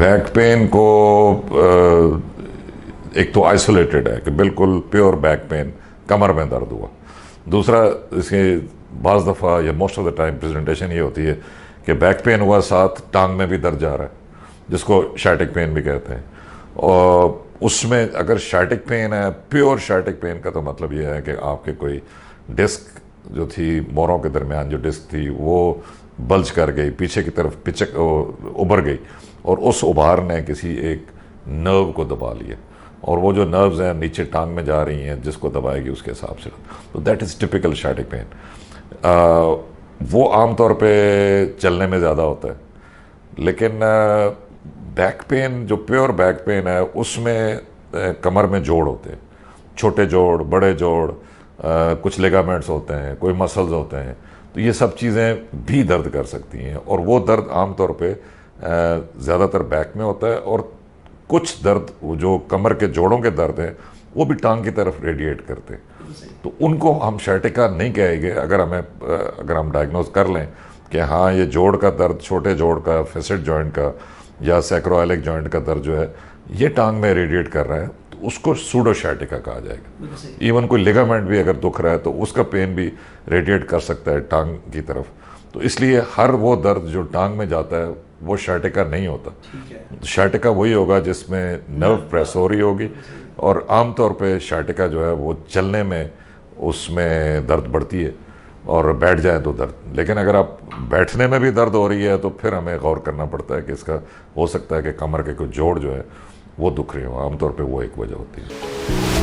Back pain को एक तो आइसोलेटेड है कि बिल्कुल प्योर बैक पेन, कमर में दर्द हुआ। दूसरा, इसके बाज़ दफ़ा या most of the time presentation ये होती है कि बैक पेन हुआ, साथ टांग में भी दर्द जा रहा है, जिसको शैटिक पेन भी कहते हैं। और उसमें अगर शैटिक पेन है, प्योर शैटिक पेन का तो मतलब ये है कि आपके कोई डिस्क जो थी मोरों के दरमियान, जो डिस्क थी वो बल्ज कर गई, पीछे की तरफ पिचक उभर गई, और उस उभार ने किसी एक नर्व को दबा लिया, और वो जो नर्व्स हैं नीचे टांग में जा रही हैं, जिसको दबाएगी उसके हिसाब से। तो that is typical sciatic pain. वो आम तौर पे चलने में ज़्यादा होता है, लेकिन बैक पेन, जो प्योर बैक पेन है, उसमें कमर में जोड़ होते हैं, छोटे जोड़, बड़े जोड़, कुछ लिगामेंट्स होते हैं, कोई मसल्स होते हैं। तो ये सब चीज़ें भी दर्द कर सकती हैं, और वो दर्द आम तौर पे ज़्यादातर बैक में होता है, और कुछ दर्द जो कमर के जोड़ों के दर्द हैं वो भी टांग की तरफ रेडिएट करते हैं। तो उनको हम शैटिका नहीं कहेंगे अगर हम डायग्नोज कर लें कि हाँ ये जोड़ का दर्द, छोटे जोड़ का, फेसेट जॉइंट का या सैक्रोइलिक जॉइंट का दर्द जो है ये टांग में रेडिएट कर रहा है, तो उसको सूडो शैटिका कहा जाएगा। इवन कोई लिगामेंट भी अगर दुख रहा है तो उसका पेन भी रेडिएट कर सकता है टांग की तरफ। तो इसलिए हर वो दर्द जो टांग में जाता है वो शैटिका नहीं होता। शैटिका वही होगा जिसमें नर्व प्रेस हो रही होगी, और आमतौर पे शैटिका जो है वो चलने में उसमें दर्द बढ़ती है, और बैठ जाए तो दर्द। लेकिन अगर आप बैठने में भी दर्द हो रही है तो फिर हमें गौर करना पड़ता है कि इसका हो सकता है कि कमर के कुछ जोड़ जो है वो दुख रहे हो। आमतौर पे वो एक वजह होती है।